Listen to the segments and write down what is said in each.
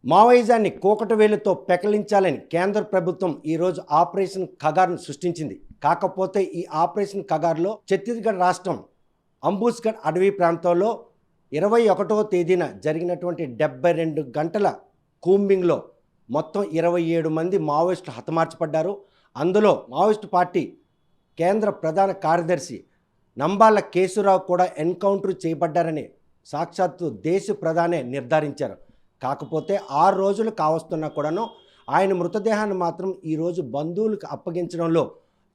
మావోయిజాన్ని కూకటవేలుతో పెకలించాలని కేంద్ర ప్రభుత్వం ఈరోజు ఆపరేషన్ ఖగార్ను సృష్టించింది. కాకపోతే ఈ ఆపరేషన్ ఖగార్లో ఛత్తీస్గఢ్ రాష్ట్రం అంబుజ్గఢ్ అడవి ప్రాంతంలో 21వ తేదీన జరిగినటువంటి 72 గంటల కూంబింగ్లో మొత్తం 27 మంది మావోయిస్టులు హతమార్చబడ్డారు. అందులో మావోయిస్టు పార్టీ కేంద్ర ప్రధాన కార్యదర్శి నంబాల కేశవరావు కూడా ఎన్కౌంటర్ చేయబడ్డారని సాక్షాత్తు దేశ ప్రధానే నిర్ధారించారు. కాకపోతే 6 రోజులు కావస్తున్నా కూడాను ఆయన మృతదేహాన్ని మాత్రం ఈరోజు బంధువులకు అప్పగించడంలో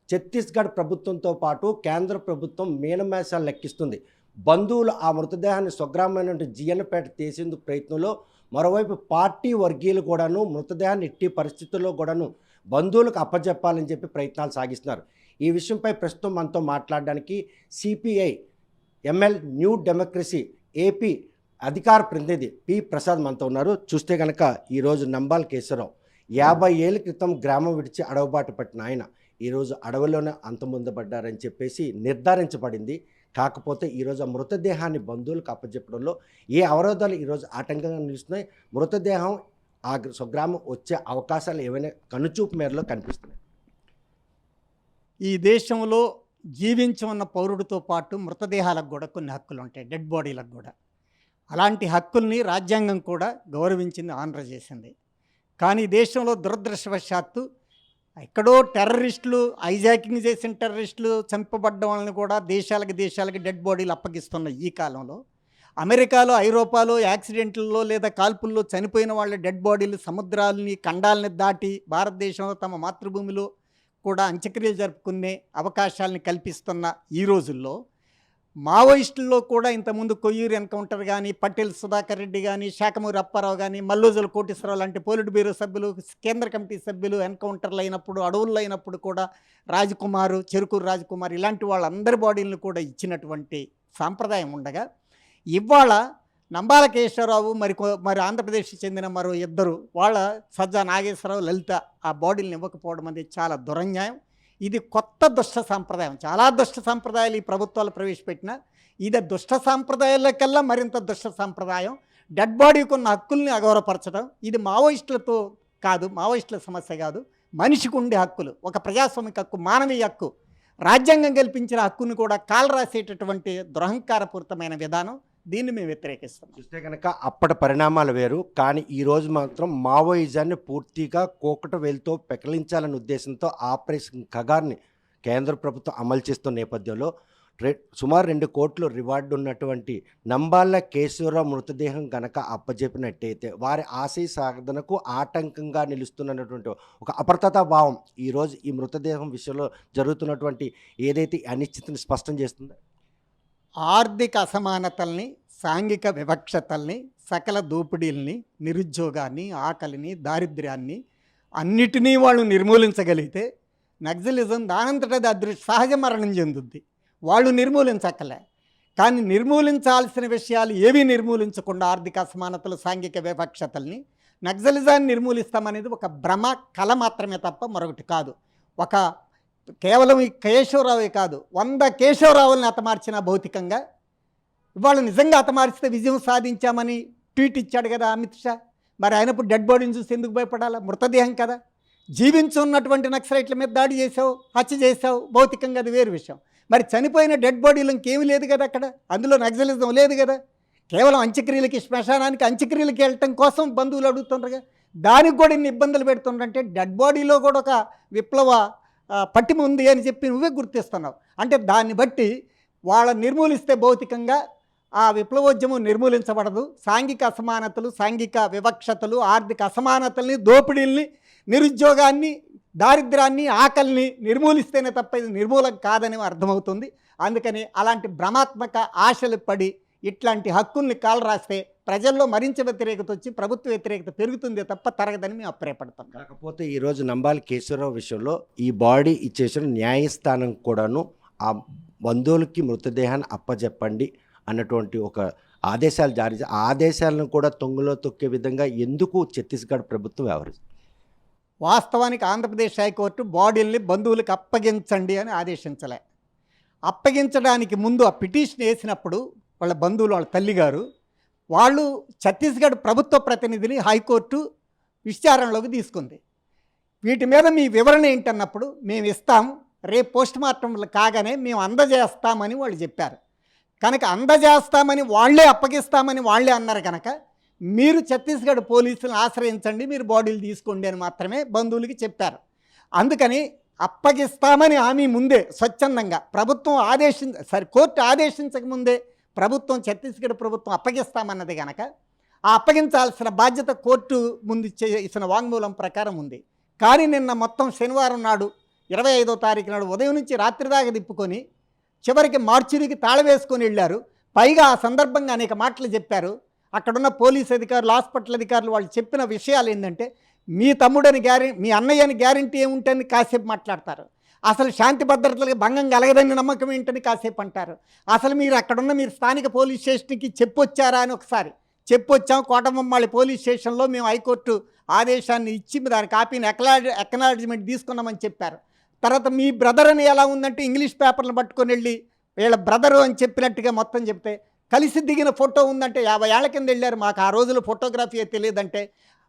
ఛత్తీస్గఢ్ ప్రభుత్వంతో పాటు కేంద్ర ప్రభుత్వం మీనమేషాలు లెక్కిస్తుంది. బంధువులు ఆ మృతదేహాన్ని స్వగ్రామైనటువంటి జియన్నపేట తీసేందుకు ప్రయత్నంలో, మరోవైపు పార్టీ వర్గీయులు కూడాను మృతదేహాన్ని ఎట్టి పరిస్థితుల్లో కూడాను బంధువులకు అప్పజెప్పాలని చెప్పి ప్రయత్నాలు సాగిస్తున్నారు. ఈ విషయంపై ప్రస్తుతం మనతో మాట్లాడడానికి CPI ML new democracy AP అధికార ప్రతినిధి పి ప్రసాద్ మనతో ఉన్నారు. చూస్తే కనుక ఈరోజు నంబాల కేశవరావు 50 ఏళ్ల క్రితం గ్రామం విడిచి అడవుబాటు పట్టిన ఆయన ఈరోజు అడవిలోనే అంతమొందబడ్డారని చెప్పేసి నిర్ధారించబడింది. కాకపోతే ఈరోజు ఆ మృతదేహాన్ని బంధువులకు అప్పచెప్పడంలో ఏ అవరోధాలు ఈరోజు ఆటంకంగా నిలుస్తున్నాయి? మృతదేహం ఆ స్వగ్రామం వచ్చే అవకాశాలు ఏమైనా కనుచూపు మేరలో కనిపిస్తున్నాయి? ఈ దేశంలో జీవించి ఉన్న పౌరుడితో పాటు మృతదేహాలకు కూడా కొన్ని హక్కులు ఉంటాయి, డెడ్ బాడీలకు కూడా. అలాంటి హక్కుల్ని రాజ్యాంగం కూడా గౌరవించింది, ఆనర్ చేసింది. కానీ దేశంలో దురదృష్టవశాత్తు ఎక్కడో టెర్రరిస్టులు, హైజాకింగ్ చేసిన టెర్రరిస్టులు చంపబడ్డ వాళ్ళని కూడా దేశాలకి డెడ్ బాడీలు అప్పగిస్తున్న ఈ కాలంలో అమెరికాలో, ఐరోపాలో యాక్సిడెంట్లలో లేదా కాల్పుల్లో చనిపోయిన వాళ్ళ డెడ్ బాడీలు సముద్రాలని, ఖండాలని దాటి భారతదేశంలో తమ మాతృభూమిలో కూడా అంత్యక్రియలు జరుపుకునే అవకాశాలని కల్పిస్తున్న ఈ రోజుల్లో మావోయిస్టుల్లో కూడా ఇంతకుముందు కొయ్యూరు ఎన్కౌంటర్ కానీ, పటేల్ సుధాకర్ రెడ్డి కానీ, శాఖమూరి అప్పారావు కానీ, మల్లోజుల కోటేశ్వరరావు లాంటి పోలిట్ బ్యూరో సభ్యులు, కేంద్ర కమిటీ సభ్యులు ఎన్కౌంటర్లు అయినప్పుడు, అడవుల్లో అయినప్పుడు కూడా రాజ్కుమారు, చెరుకూరు రాజ్కుమార్ ఇలాంటి వాళ్ళందరి బాడీలను కూడా ఇచ్చినటువంటి సాంప్రదాయం ఉండగా, ఇవాళ నంబాల కేశవరావు మరి ఆంధ్రప్రదేశ్కి చెందిన మరో ఇద్దరు వాళ్ళ సజ్జా నాగేశ్వరరావు, లలిత ఆ బాడీలను ఇవ్వకపోవడం అనేది చాలా దురన్యాయం. ఇది కొత్త దుష్ట సాంప్రదాయం. చాలా దుష్ట సాంప్రదాయాలు ఈ ప్రభుత్వాలు ప్రవేశపెట్టినా ఇది దుష్ట సాంప్రదాయాలకల్లా మరింత దుష్ట సాంప్రదాయం. డెడ్ బాడీకి ఉన్న హక్కుల్ని అగౌరవపరచడం ఇది మావోయిస్టులతో కాదు, మావోయిస్టుల సమస్య కాదు, మనిషికి ఉండే హక్కులు, ఒక ప్రజాస్వామిక హక్కు, మానవీయ హక్కు, రాజ్యాంగం కల్పించిన హక్కును కూడా కాలరాసేటటువంటి దురహంకారపూరితమైన విధానం. దీన్ని మేము వ్యతిరేకిస్తాం. చూస్తే కనుక అప్పటి పరిణామాలు వేరు, కానీ ఈరోజు మాత్రం మావోయిజాన్ని పూర్తిగా కూకటవేలుతో పెకలించాలనే ఉద్దేశంతో ఆపరేషన్ ఖగార్ని కేంద్ర ప్రభుత్వం అమలు చేస్తున్న నేపథ్యంలో సుమారు 2 కోట్ల రివార్డు ఉన్నటువంటి నంబాల కేశవరావు మృతదేహం గనక అప్పజెప్పినట్టయితే వారి ఆశయ సాధనకు ఆటంకంగా నిలుస్తున్నటువంటి ఒక అప్రతతా భావం ఈరోజు ఈ మృతదేహం విషయంలో జరుగుతున్నటువంటి ఏదైతే అనిశ్చితిని స్పష్టం చేస్తుందో. ఆర్థిక అసమానతల్ని, సాంఘిక వివక్షతల్ని, సకల దోపిడీల్ని, నిరుద్యోగాన్ని, ఆకలిని, దారిద్ర్యాన్ని అన్నిటినీ వాళ్ళు నిర్మూలించగలిగితే నక్సలిజం దానంతటా సహజ మరణం చెందుద్ది. వాళ్ళు నిర్మూలించక్కలే. కానీ నిర్మూలించాల్సిన విషయాలు ఏవీ నిర్మూలించకుండా ఆర్థిక అసమానతలు, సాంఘిక వివక్షతల్ని, నక్సలిజాన్ని నిర్మూలిస్తామనేది ఒక భ్రమ, కళ మాత్రమే తప్ప మరొకటి కాదు. కేవలం ఈ కేశవరావే కాదు, 100 కేశవరావుల్ని హతమార్చిన భౌతికంగా ఇవాళ నిజంగా హతమార్చితే విజయం సాధించామని ట్వీట్ ఇచ్చాడు కదా అమిత్ షా. మరి అయినప్పుడు డెడ్ బాడీని చూసి ఎందుకు భయపడాలా? మృతదేహం కదా. జీవించున్నటువంటి నక్సలైట్ల మీద దాడి చేసావు, హత్య చేసావు, భౌతికంగా అది వేరు విషయం. మరి చనిపోయిన డెడ్ బాడీలు ఇంకేమీ లేదు కదా అక్కడ, అందులో నక్సలిజం లేదు కదా. కేవలం అంత్యక్రియలకి, శ్మశానానికి అంత్యక్రియలకి వెళ్ళటం కోసం బంధువులు అడుగుతుండ్రుగా. దానికి కూడా ఇన్ని ఇబ్బందులు పెడుతుండ్రంటే డెడ్ బాడీలో కూడా ఒక విప్లవ పట్టిమ ఉంది అని చెప్పి నువ్వే గుర్తిస్తున్నావు. అంటే దాన్ని బట్టి వాళ్ళ నిర్మూలిస్తే భౌతికంగా ఆ విప్లవోద్యమం నిర్మూలించబడదు. సాంఘిక అసమానతలు, సాంఘిక వివక్షతలు, ఆర్థిక అసమానతల్ని, దోపిడీల్ని, నిరుద్యోగాన్ని, దారిద్ర్యాన్ని, ఆకలిని నిర్మూలిస్తేనే తప్ప ఇది నిర్మూలన కాదని అర్థమవుతుంది. అందుకని అలాంటి భ్రమాత్మక ఆశలు పడి ఇట్లాంటి హక్కుల్ని కాలరాస్తే ప్రజల్లో మరింత వ్యతిరేకత వచ్చి ప్రభుత్వ వ్యతిరేకత పెరుగుతుందే తప్ప తరగదని మేము అభిప్రాయపడతాం. కాకపోతే ఈరోజు నంబాల కేశవరావు విషయంలో ఈ బాడీ ఇచ్చేసిన న్యాయస్థానం కూడాను ఆ బంధువులకి మృతదేహాన్ని అప్పజెప్పండి అన్నటువంటి ఒక ఆదేశాలు జారీ చేసి ఆదేశాలను కూడా తొంగలో తొక్కే విధంగా ఎందుకు ఛత్తీస్గఢ్ ప్రభుత్వం వ్యవహరిస్తుంది? వాస్తవానికి ఆంధ్రప్రదేశ్ హైకోర్టు బాడీల్ని బంధువులకు అప్పగించండి అని ఆదేశించలే. అప్పగించడానికి ముందు ఆ పిటిషన్ వేసినప్పుడు వాళ్ళ బంధువులు, వాళ్ళ తల్లిగారు వాళ్ళు ఛత్తీస్గఢ్ ప్రభుత్వ ప్రతినిధిని హైకోర్టు విచారణలోకి తీసుకుంది. వీటి మీద మీ వివరణ ఏంటన్నప్పుడు మేము ఇస్తాం, రేపు పోస్ట్ మార్టంలు కాగానే మేము అందజేస్తామని వాళ్ళు చెప్పారు. కనుక అందజేస్తామని వాళ్ళే అప్పగిస్తామని వాళ్ళే అన్నారు కనుక మీరు ఛత్తీస్గఢ్ పోలీసులను ఆశ్రయించండి, మీరు బాడీలు తీసుకోండి అని మాత్రమే బంధువులకి చెప్పారు. అందుకని అప్పగిస్తామని హామీ ముందే స్వచ్ఛందంగా కోర్టు ఆదేశించక ముందే ప్రభుత్వం, ఛత్తీస్గఢ్ ప్రభుత్వం అప్పగిస్తామన్నది కనుక ఆ అప్పగించాల్సిన బాధ్యత కోర్టు ముందు ఇచ్చిన వాంగ్మూలం ప్రకారం ఉంది. కానీ నిన్న మొత్తం శనివారం నాడు 25వ తారీఖు నాడు ఉదయం నుంచి రాత్రి దాకా తిప్పుకొని చివరికి మార్చురికి తాళం వేసుకొని వెళ్ళారు. పైగా ఆ సందర్భంగా అనేక మాటలు చెప్పారు. అక్కడున్న పోలీస్ అధికారులు, హాస్పిటల్ అధికారులు వాళ్ళు చెప్పిన విషయాలు ఏంటంటే, మీ తమ్ముడని మీ అన్నయ్యని గ్యారంటీ ఏముంటని కాసేపు మాట్లాడతారు. అసలు శాంతి భద్రతలకు భంగం కలగదని నమ్మకం ఏంటని కాసేపు అంటారు. అసలు మీరు అక్కడున్న మీరు స్థానిక పోలీస్ స్టేషన్కి చెప్పొచ్చారా అని ఒకసారి చెప్పొచ్చాం. కోటబొమ్మాళి పోలీస్ స్టేషన్లో మేము హైకోర్టు ఆదేశాన్ని ఇచ్చి దాని కాపీని ఎక్నాలజ్మెంట్ తీసుకున్నామని చెప్పారు. తర్వాత మీ బ్రదర్ అని ఎలా ఉందంటే ఇంగ్లీష్ పేపర్లు పట్టుకొని వెళ్ళి వీళ్ళ బ్రదరు అని చెప్పినట్టుగా మొత్తం చెప్తే, కలిసి దిగిన ఫోటో ఉందంటే 50 ఏళ్ల కింద వెళ్ళారు, మాకు ఆ రోజుల్లో ఫోటోగ్రఫీ తెలియదంటే,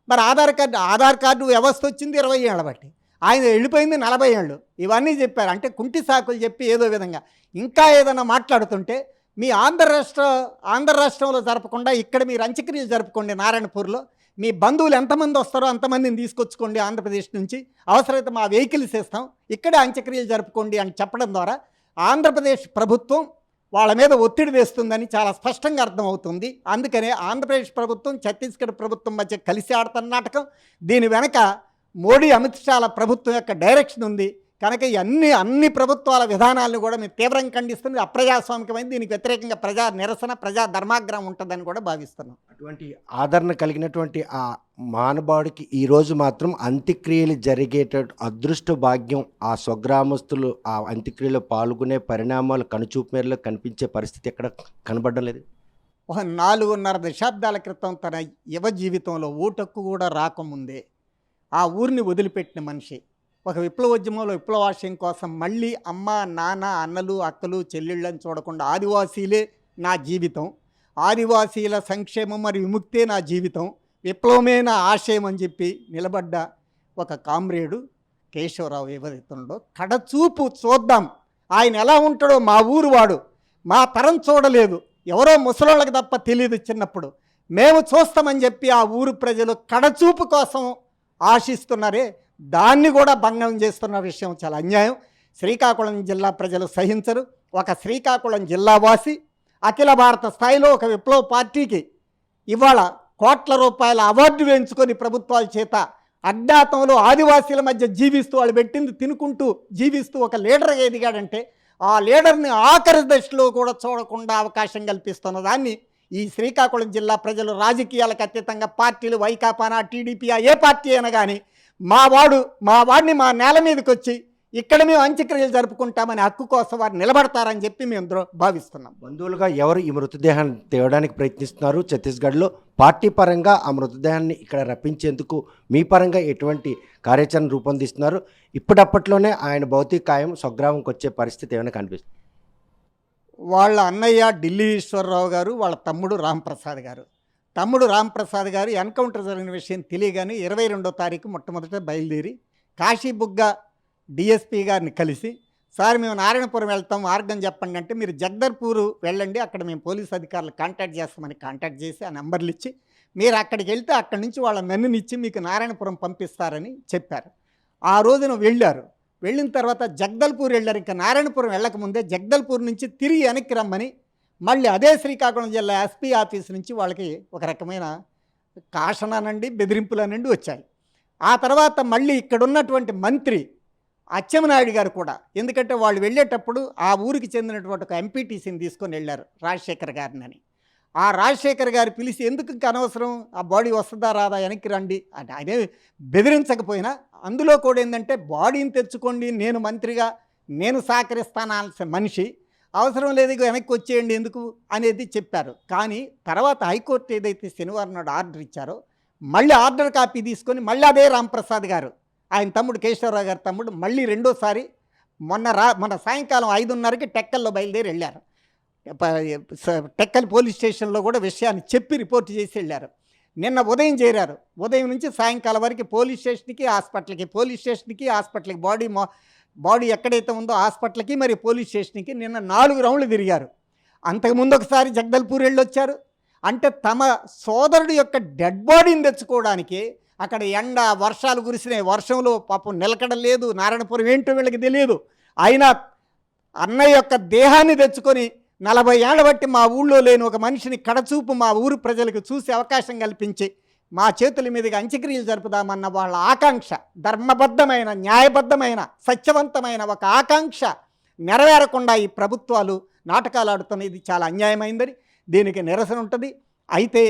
మరి ఆధార్ కార్డు వ్యవస్థ వచ్చింది 20 ఏళ్ళ బట్టి, ఆయన వెళ్ళిపోయింది 40 ఏళ్ళు. ఇవన్నీ చెప్పారు. అంటే కుంటి సాకులు చెప్పి ఏదో విధంగా ఇంకా ఏదైనా మాట్లాడుతుంటే, మీ ఆంధ్ర రాష్ట్రంలో జరపకుండా ఇక్కడ మీరు అంత్యక్రియలు జరుపుకోండి, నారాయణపూర్లో మీ బంధువులు ఎంతమంది వస్తారో అంతమందిని తీసుకొచ్చుకోండి ఆంధ్రప్రదేశ్ నుంచి, అవసరమైతే మా వెహికల్స్ ఇస్తాం, ఇక్కడే అంత్యక్రియలు జరుపుకోండి అని చెప్పడం ద్వారా ఆంధ్రప్రదేశ్ ప్రభుత్వం వాళ్ళ మీద ఒత్తిడి వేస్తుందని చాలా స్పష్టంగా అర్థమవుతుంది. అందుకనే ఆంధ్రప్రదేశ్ ప్రభుత్వం, ఛత్తీస్గఢ్ ప్రభుత్వం మధ్య కలిసి ఆడుతున్న నాటకం. దీని వెనక మోడీ, అమిత్ షాల ప్రభుత్వం యొక్క డైరెక్షన్ ఉంది. కనుక ఈ అన్ని ప్రభుత్వాల విధానాలను కూడా మేము తీవ్రంగా ఖండిస్తుంది. అప్రజాస్వామికమైంది, దీనికి వ్యతిరేకంగా ప్రజా నిరసన, ప్రజా ధర్మాగ్రహం ఉంటుందని కూడా భావిస్తున్నాం. అటువంటి ఆదరణ కలిగినటువంటి ఆ మానవాడికి ఈరోజు మాత్రం అంత్యక్రియలు జరిగేటట్టు అదృష్ట భాగ్యం, ఆ స్వగ్రామస్తులు ఆ అంత్యక్రియలో పాల్గొనే పరిణామాలు కనుచూపు మేరలో కనిపించే పరిస్థితి ఎక్కడ కనబడడం లేదు. ఒక 4.5 దశాబ్దాల క్రితం తన యువ జీవితంలో ఓటక్కు కూడా రాకముందే ఆ ఊరిని వదిలిపెట్టిన మనిషి ఒక విప్లవోద్యమంలో విప్లవాశయం కోసం మళ్ళీ అమ్మ, నాన్న, అన్నలు, అక్కలు, చెల్లెళ్ళని చూడకుండా ఆదివాసీలే నా జీవితం, ఆదివాసీల సంక్షేమం మరియు విముక్తే నా జీవితం, విప్లవమే నా ఆశయం అని చెప్పి నిలబడ్డ ఒక కామ్రేడు కేశవరావు యువతంలో కడచూపు చూద్దాం, ఆయన ఎలా ఉంటాడో మా ఊరు వాడు, మా తరం చూడలేదు, ఎవరో ముసలోళ్ళకి తప్ప తెలియదు చిన్నప్పుడు, మేము చూస్తామని చెప్పి ఆ ఊరు ప్రజలు కడచూపు కోసం ఆశిస్తున్నారే, దాన్ని కూడా భంగం చేస్తున్న విషయం చాలా అన్యాయం. శ్రీకాకుళం జిల్లా ప్రజలు సహించరు. ఒక శ్రీకాకుళం జిల్లావాసి అఖిల భారత స్థాయిలో ఒక విప్లవ పార్టీకి ఇవాళ కోట్ల రూపాయల అవార్డు వేయించుకొని ప్రభుత్వాల చేత అజ్ఞాతంలో ఆదివాసీల మధ్య జీవిస్తూ, వాళ్ళు పెట్టింది తినుకుంటూ జీవిస్తూ ఒక లీడర్ ఎదిగాడంటే, ఆ లీడర్ని ఆఖరి దశలో కూడా చూడకుండా అవకాశం కల్పిస్తున్న దాన్ని ఈ శ్రీకాకుళం జిల్లా ప్రజలు రాజకీయాలకు అతీతంగా పార్టీలు వైకాపానా, టీడీపీయా, ఏ పార్టీ అయినా కానీ మా వాడిని మా నేల మీదకి వచ్చి ఇక్కడ మేము అంత్యక్రియలు జరుపుకుంటామని హక్కు కోసం వారు నిలబడతారని చెప్పి మేము భావిస్తున్నాం. బంధువులుగా ఎవరు ఈ మృతదేహాన్ని తేవడానికి ప్రయత్నిస్తున్నారు? ఛత్తీస్గఢ్లో పార్టీ పరంగా ఆ మృతదేహాన్ని ఇక్కడ రప్పించేందుకు మీ పరంగా ఎటువంటి కార్యాచరణ రూపొందిస్తున్నారు? ఇప్పటిప్పట్లోనే ఆయన భౌతిక కాయం స్వగ్రామంకి వచ్చే పరిస్థితి ఏమైనా కనిపిస్తుంది? వాళ్ళ అన్నయ్య ఢిల్లీ ఈశ్వరరావు గారు, వాళ్ళ తమ్ముడు రాంప్రసాద్ గారు ఎన్కౌంటర్ జరిగిన విషయం తెలియగానే 22వ తారీఖు మొట్టమొదట బయలుదేరి కాశీబుగ్గ డిఎస్పీ గారిని కలిసి, సార్ మేము నారాయణపురం వెళ్తాం, మార్గం చెప్పండి అంటే, మీరు జగదల్పూర్ వెళ్ళండి, అక్కడ మేము పోలీస్ అధికారులు కాంటాక్ట్ చేస్తామని కాంటాక్ట్ చేసి ఆ నెంబర్లు ఇచ్చి, మీరు అక్కడికి వెళ్తే అక్కడి నుంచి వాళ్ళ మెన్నునిచ్చి మీకు నారాయణపురం పంపిస్తారని చెప్పారు. ఆ రోజున వెళ్ళిన తర్వాత జగదల్పూర్ వెళ్ళారు. ఇంకా నారాయణపురం వెళ్ళకముందే జగదల్పూర్ నుంచి తిరిగి వెనక్కి రమ్మని మళ్ళీ అదే శ్రీకాకుళం జిల్లా ఎస్పీ ఆఫీస్ నుంచి వాళ్ళకి ఒక రకమైన కాషణానండి, బెదిరింపులనండి వచ్చాయి. ఆ తర్వాత మళ్ళీ ఇక్కడ ఉన్నటువంటి మంత్రి అచ్చెన్నాయుడు గారు కూడా, ఎందుకంటే వాళ్ళు వెళ్ళేటప్పుడు ఆ ఊరికి చెందినటువంటి ఒక ఎంపీటీసీని తీసుకొని వెళ్ళారు, రాజశేఖర్ గారిని. ఆ రాజశేఖర్ గారు పిలిచి, ఎందుకు ఇంకా అనవసరం, ఆ బాడీ వస్తుందా రాదా, వెనక్కి రండి అంటే అదే బెదిరించకపోయినా, అందులో కూడా ఏంటంటే బాడీని తెచ్చుకోండి, నేను మంత్రిగా నేను సహకరిస్తానాల్సిన మనిషి, అవసరం లేదు ఇక వెనక్కి వచ్చేయండి ఎందుకు అనేది చెప్పారు. కానీ తర్వాత హైకోర్టు ఏదైతే శనివారం నాడు ఆర్డర్ ఇచ్చారో, మళ్ళీ ఆర్డర్ కాపీ తీసుకొని మళ్ళీ అదే రాంప్రసాద్ గారు, ఆయన తమ్ముడు కేశవరావు గారి తమ్ముడు, మళ్ళీ రెండోసారి మొన్న సాయంకాలం 5:30కి టెక్కల్లో బయలుదేరి వెళ్ళారు. టెక్కలి పోలీస్ స్టేషన్లో కూడా విషయాన్ని చెప్పి రిపోర్ట్ చేసి వెళ్ళారు. నిన్న ఉదయం చేరారు. ఉదయం నుంచి సాయంకాలం వరకు పోలీస్ స్టేషన్కి హాస్పిటల్కి బాడీ ఎక్కడైతే ఉందో హాస్పిటల్కి మరి పోలీస్ స్టేషన్కి నిన్న 4 రౌండ్లు తిరిగారు. అంతకుముందు ఒకసారి జగదల్పూర్ వెళ్ళొచ్చారు. అంటే తమ సోదరుడు యొక్క డెడ్ బాడీని తెచ్చుకోవడానికి అక్కడ ఎండ వర్షాలు కురిసినాయి. వర్షంలో పాపం నిలకడ లేదు. నారాయణపురం ఏంటో వీళ్ళకి తెలియదు. అయినా అన్నయ్య యొక్క దేహాన్ని తెచ్చుకొని 40 ఏళ్ల బట్టి మా ఊళ్ళో లేని ఒక మనిషిని కడచూపు మా ఊరు ప్రజలకు చూసే అవకాశం కల్పించి మా చేతుల మీదుగా అంత్యక్రియలు జరుపుదామన్న వాళ్ళ ఆకాంక్ష, ధర్మబద్ధమైన, న్యాయబద్ధమైన, సత్యవంతమైన ఒక ఆకాంక్ష నెరవేరకుండా ఈ ప్రభుత్వాలు నాటకాలు ఆడుతున్నది. ఇది చాలా అన్యాయమైందని దీనికి నిరసన ఉంటుంది. అయితే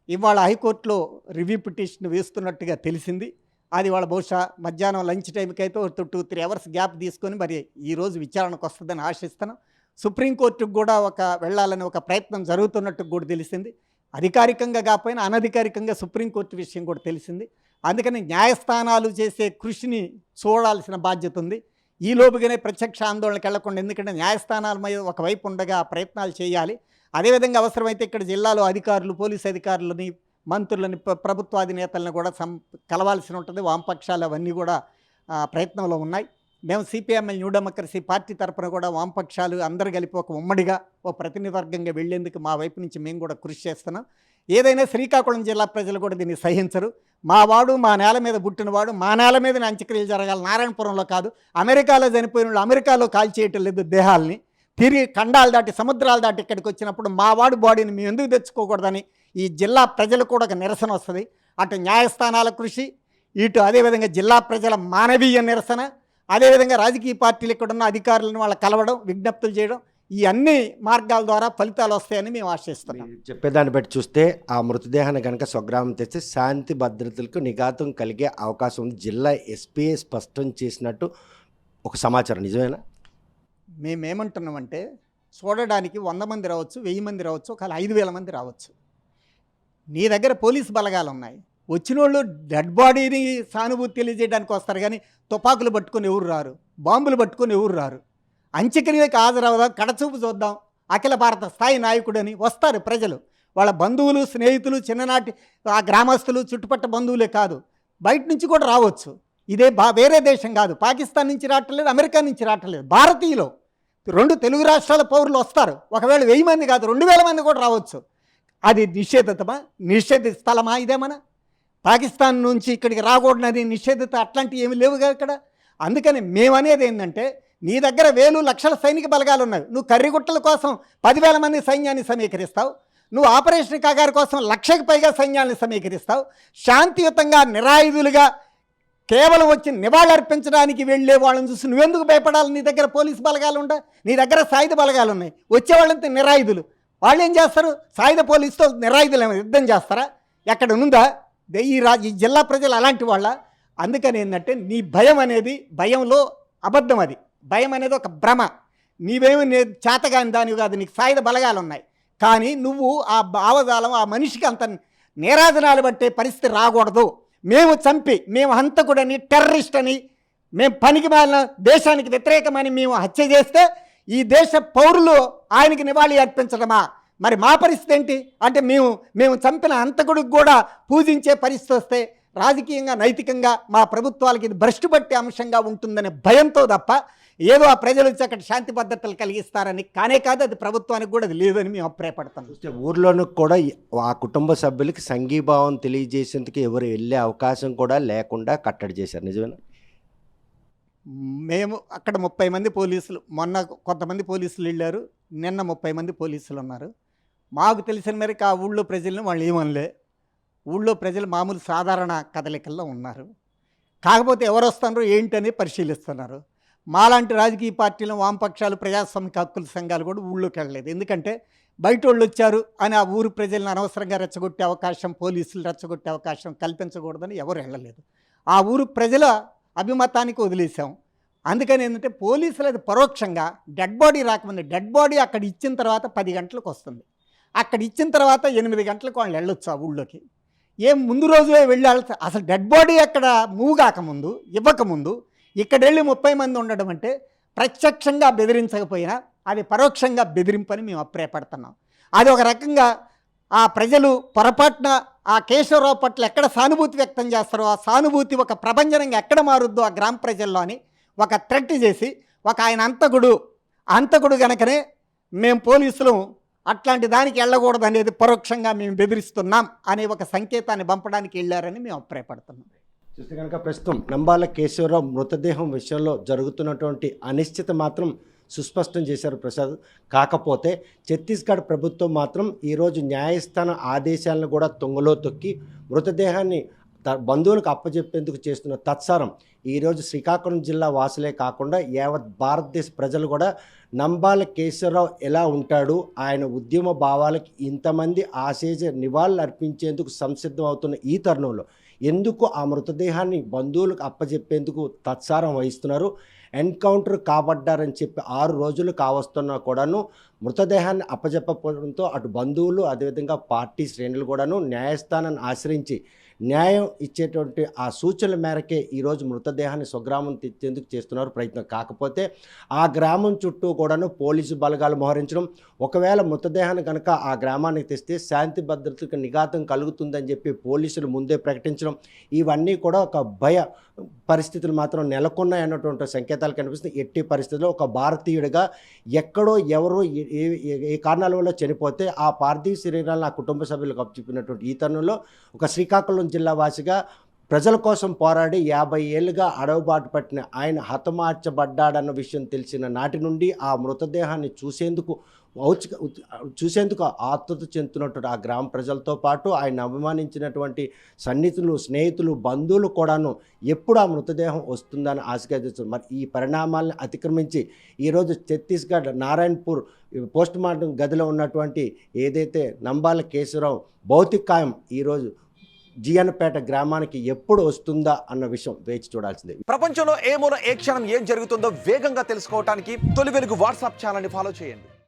ఇవాళ హైకోర్టులో రివ్యూ పిటిషన్ వేస్తున్నట్టుగా తెలిసింది. అది వాళ్ళ బహుశా మధ్యాహ్నం లంచ్ టైంకి అయితే 2-3 అవర్స్ గ్యాప్ తీసుకొని మరి ఈరోజు విచారణకు వస్తుందని ఆశిస్తున్నాం. సుప్రీంకోర్టుకు కూడా వెళ్ళాలని ఒక ప్రయత్నం జరుగుతున్నట్టు కూడా తెలిసింది. అధికారికంగా కాకపోయినా అనధికారికంగా సుప్రీంకోర్టు విషయం కూడా తెలిసింది. అందుకని న్యాయస్థానాలు చేసే కృషిని చూడాల్సిన బాధ్యత ఉంది. ఈ లోపుగానే ప్రత్యక్ష ఆందోళనకి వెళ్లకుండా, ఎందుకంటే న్యాయస్థానాల మీద ఒకవైపు ఉండగా ప్రయత్నాలు చేయాలి. అదేవిధంగా అవసరమైతే ఇక్కడ జిల్లాలో అధికారులు, పోలీసు అధికారులని, మంత్రులని, ప్రభుత్వాధినేతలను కూడా కలవాల్సి ఉంటుంది. వామపక్షాలు అవన్నీ కూడా ప్రయత్నంలో ఉన్నాయి. మేము సిపిఎంఎల్ న్యూ డెమోక్రసీ పార్టీ తరఫున కూడా వామపక్షాలు అందరూ కలిపి ఒక ఉమ్మడిగా ప్రతినిధివర్గంగా వెళ్లేందుకు మా వైపు నుంచి మేము కూడా కృషి చేస్తున్నాం. ఏదైనా శ్రీకాకుళం జిల్లా ప్రజలు కూడా దీన్ని సహించరు. మా వాడు, మా నేల మీద పుట్టినవాడు, మా నేల మీద అంత్యక్రియలు జరగాలి, నారాయణపురంలో కాదు. అమెరికాలో చనిపోయిన వాళ్ళు అమెరికాలో కాల్చేయటం లేదు దేహాల్ని. తిరిగి ఖండాలు దాటి, సముద్రాలు దాటి ఇక్కడికి వచ్చినప్పుడు మా వాడు బాడీని మేము ఎందుకు తెచ్చుకోకూడదని ఈ జిల్లా ప్రజలు కూడా ఒక నిరసన వస్తుంది. అటు న్యాయస్థానాల కృషి, ఇటు అదేవిధంగా జిల్లా ప్రజల మానవీయ నిరసన, అదేవిధంగా రాజకీయ పార్టీలు ఇక్కడున్న అధికారులను వాళ్ళ కలవడం, విజ్ఞప్తులు చేయడం, ఈ అన్ని మార్గాల ద్వారా ఫలితాలు వస్తాయని మేము ఆశిస్తున్నాం. చెప్పేదాన్ని బట్టి చూస్తే ఆ మృతదేహాన్ని కనుక స్వగ్రామం తెస్తే శాంతి భద్రతలకు నిఘాతం కలిగే అవకాశం ఉంది. జిల్లా ఎస్పీ స్పష్టం చేసినట్టు ఒక సమాచారం. నిజమేనా? మేమేమంటున్నామంటే, చూడడానికి 100 మంది రావచ్చు, 1000 మంది రావచ్చు, ఒకవేళ 5000 మంది రావచ్చు. నీ దగ్గర పోలీసు బలగాలు ఉన్నాయి. వచ్చిన వాళ్ళు డెడ్ బాడీని సానుభూతి తెలియజేయడానికి వస్తారు, కానీ తుపాకులు పట్టుకొని ఎవరు రారు, బాంబులు పట్టుకొని ఎవరు రారు. అంత్యక్రియకి హాజరవుదాం, కడచూపు చూద్దాం, అఖిల భారత స్థాయి నాయకుడని వస్తారు ప్రజలు. వాళ్ళ బంధువులు, స్నేహితులు, చిన్ననాటి ఆ గ్రామస్తులు, చుట్టుపక్కల బంధువులే కాదు, బయట నుంచి కూడా రావచ్చు. ఇదే వేరే దేశం కాదు. పాకిస్తాన్ నుంచి రావట్లేదు, అమెరికా నుంచి రావట్లేదు, భారతీయులు 2 తెలుగు రాష్ట్రాల పౌరులు వస్తారు. ఒకవేళ 1000 మంది కాదు, 2000 మంది కూడా రావచ్చు. అది నిషేధిత స్థలమా? ఇదేమన్నా పాకిస్తాన్ నుంచి ఇక్కడికి రాకూడనది నిషేధిత అట్లాంటివి ఏమి లేవుగా ఇక్కడ. అందుకని మేమనేది ఏంటంటే, నీ దగ్గర 1000 లక్షల సైనిక బలగాలు ఉన్నాయి. నువ్వు కర్రిగుట్టల కోసం 10,000 మంది సైన్యాన్ని సమీకరిస్తావు. నువ్వు ఆపరేషన్ కాగారు కోసం 1,00,000కి పైగా సైన్యాన్ని సమీకరిస్తావు. శాంతియుతంగా నిరాయుధులుగా కేవలం వచ్చి నివాళులర్పించడానికి వెళ్ళే వాళ్ళని చూసి నువ్వెందుకు భయపడాలి? నీ దగ్గర పోలీసు బలగాలు ఉండ, నీ దగ్గర సాయుధ బలగాలు ఉన్నాయి. వచ్చేవాళ్ళంతా నిరాయుధులు. వాళ్ళు ఏం చేస్తారు? సాయుధ పోలీసుతో నిరాయుధులు యుద్ధం చేస్తారా? ఎక్కడ ఉందా? ఈ జిల్లా ప్రజలు అలాంటి వాళ్ళ. అందుకని ఏంటంటే, నీ భయం అనేది భయంలో అబద్ధం. అది భయం అనేది ఒక భ్రమ. నీవేమి చేతగాని దానివి కాదు. నీకు సాయుధ బలగాలు ఉన్నాయి. కానీ నువ్వు ఆ భావజాలం, ఆ మనిషికి అంత నేరాజనాలు బట్టే పరిస్థితి రాకూడదు. మేము చంపి, మేము హంతకుడని, టెర్రరిస్ట్ అని, మేము పనికి మాలిన దేశానికి వ్యతిరేకమని మేము హత్య చేస్తే ఈ దేశ పౌరులు ఆయనకి నివాళి అర్పించడమా? మరి మా పరిస్థితి ఏంటి అంటే, మేము చంపిన హంతకుడికి కూడా పూజించే పరిస్థితి వస్తే రాజకీయంగా, నైతికంగా మా ప్రభుత్వాలకి ఇది భ్రష్టు పట్టే అంశంగా ఉంటుందనే భయంతో తప్ప ఏదో ఆ ప్రజలు వచ్చి అక్కడ శాంతి భద్రతలు కలిగిస్తారని కానే కాదు. అది ప్రభుత్వానికి కూడా అది లేదని మేము అభిప్రాయపడతాం. ఊర్లోనూ కూడా ఆ కుటుంబ సభ్యులకి సంఘీభావం తెలియజేసేందుకు ఎవరు వెళ్ళే అవకాశం కూడా లేకుండా కట్టడి చేశారు. నిజమేనా? మేము అక్కడ 30 మంది పోలీసులు, మొన్న కొంతమంది పోలీసులు వెళ్ళారు, నిన్న 30 మంది పోలీసులు ఉన్నారు. మాకు తెలిసిన మేరకు ఆ ఊళ్ళో ప్రజలను వాళ్ళు ఏమనలే. ఊళ్ళో ప్రజలు మామూలు సాధారణ కదలికల్లో ఉన్నారు. కాకపోతే ఎవరు వస్తున్నారు ఏంటని పరిశీలిస్తున్నారు. మాలాంటి రాజకీయ పార్టీలు, వామపక్షాలు, ప్రజాస్వామిక హక్కుల సంఘాలు కూడా ఊళ్ళోకి వెళ్ళలేదు. ఎందుకంటే బయట వాళ్ళు వచ్చారు అని ఆ ఊరు ప్రజలను అనవసరంగా రెచ్చగొట్టే అవకాశం, పోలీసులు రెచ్చగొట్టే అవకాశం కల్పించకూడదని ఎవరు వెళ్ళలేదు. ఆ ఊరు ప్రజల అభిమతానికి వదిలేసాం. అందుకని ఏంటంటే, పోలీసులు అది పరోక్షంగా డెడ్ బాడీ రాకముందు, డెడ్ బాడీ అక్కడ ఇచ్చిన తర్వాత 10 గంటలకు వస్తుంది. అక్కడ ఇచ్చిన తర్వాత 8 గంటలకు వాళ్ళు వెళ్ళొచ్చు ఆ ఊళ్ళోకి. ముందు రోజే వెళ్ళాలి. అసలు డెడ్ బాడీ అక్కడ మూవ్ కాకముందు, ఇవ్వకముందు ఇక్కడ వెళ్ళి 30 మంది ఉండడం అంటే ప్రత్యక్షంగా బెదిరించకపోయినా అది పరోక్షంగా బెదిరింపని మేము అభిప్రాయపడుతున్నాం. అది ఒక రకంగా ఆ ప్రజలు పొరపాటున ఆ కేశవరావు పట్ల ఎక్కడ సానుభూతి వ్యక్తం చేస్తారో ఆ సానుభూతి ఒక ప్రభంజనంగా ఎక్కడ మారుద్దో ఆ గ్రామ ప్రజల్లో అని ఒక థ్రెట్ చేసి ఒక ఆయన అంతకుడు గనకనే మేము పోలీసులు అట్లాంటి దానికి వెళ్ళకూడదు అనేది పరోక్షంగా మేము బెదిరిస్తున్నాం అనే ఒక సంకేతాన్ని పంపడానికి వెళ్ళారని మేము అభిప్రాయపడుతున్నాం. చూస్తే కనుక ప్రస్తుతం నంబాల కేశవరావు మృతదేహం విషయంలో జరుగుతున్నటువంటి అనిశ్చిత మాత్రం సుస్పష్టం చేశారు ప్రసాద్. కాకపోతే ఛత్తీస్గఢ్ ప్రభుత్వం మాత్రం ఈరోజు న్యాయస్థాన ఆదేశాలను కూడా తుంగలో తొక్కి మృతదేహాన్ని బంధువులకు అప్పచెప్పేందుకు చేస్తున్న తత్సారం ఈరోజు శ్రీకాకుళం జిల్లా వాసులే కాకుండా యావత్ భారతదేశ ప్రజలు కూడా నంబాల కేశవరావు ఎలా ఉంటాడు, ఆయన ఉద్యమ భావాలకి ఇంతమంది ఆశేజ నివాళులు అర్పించేందుకు సంసిద్ధం అవుతున్న ఈ తరుణంలో ఎందుకు ఆ మృతదేహాన్ని బంధువులకు అప్పచెప్పేందుకు తత్సారం వహిస్తున్నారు? ఎన్కౌంటర్ కాబడ్డారని చెప్పి 6 రోజులు కావస్తున్నా కూడాను మృతదేహాన్ని అప్పచెప్పడంతో అటు బంధువులు అదేవిధంగా పార్టీ శ్రేణులు కూడాను న్యాయస్థానాన్ని ఆశ్రయించి న్యాయం ఇచ్చేటువంటి ఆ సూచనల మేరకే ఈరోజు మృతదేహాన్ని స్వగ్రామం తెచ్చేందుకు చేస్తున్నారు ప్రయత్నం. కాకపోతే ఆ గ్రామం చుట్టూ కూడాను పోలీసు బలగాలు మోహరించడం, ఒకవేళ మృతదేహాన్ని కనుక ఆ గ్రామానికి తెస్తే శాంతి భద్రతలకు నిఘాతం కలుగుతుందని చెప్పి పోలీసులు ముందే ప్రకటించడం, ఇవన్నీ కూడా ఒక భయ పరిస్థితులు మాత్రం నెలకొన్నాయి అన్నటువంటి సంకేతాలు కనిపిస్తున్నాయి. ఎట్టి పరిస్థితుల్లో ఒక భారతీయుడిగా ఎక్కడో ఎవరో ఏ కారణాల వల్ల చనిపోతే ఆ పార్థివ శరీరాలను ఆ కుటుంబ సభ్యులకు అప్పచెప్పినటువంటి ఈ తరుణంలో ఒక శ్రీకాకుళం జిల్లా వాసిగా ప్రజల కోసం పోరాడి 50 ఏళ్ళుగా అడవుబాటు పట్టిన ఆయన హతమార్చబడ్డాడన్న విషయం తెలిసిన నాటి నుండి ఆ మృతదేహాన్ని చూసేందుకు ఆతృత చెందుతున్నటువంటి ఆ గ్రామ ప్రజలతో పాటు ఆయన అభిమానించినటువంటి సన్నిహితులు, స్నేహితులు, బంధువులు కూడాను ఎప్పుడు ఆ మృతదేహం వస్తుందని ఆశగా చూస్తున్నారు. మరి ఈ పరిణామాలను అతిక్రమించి ఈరోజు ఛత్తీస్గఢ్ నారాయణపూర్ పోస్ట్ మార్టం గదిలో ఉన్నటువంటి ఏదైతే నంబాల కేశవరావు భౌతికాయం ఈరోజు జియన్పేట గ్రామానికి ఎప్పుడు వస్తుందా అన్న విషయం వేచి చూడాల్సిందే. ప్రపంచంలో ఏ మూల ఏ క్షణం ఏం జరుగుతుందో వేగంగా తెలుసుకోవడానికి తొలి వెలుగు వాట్సాప్ ఛానల్ని ఫాలో చేయండి.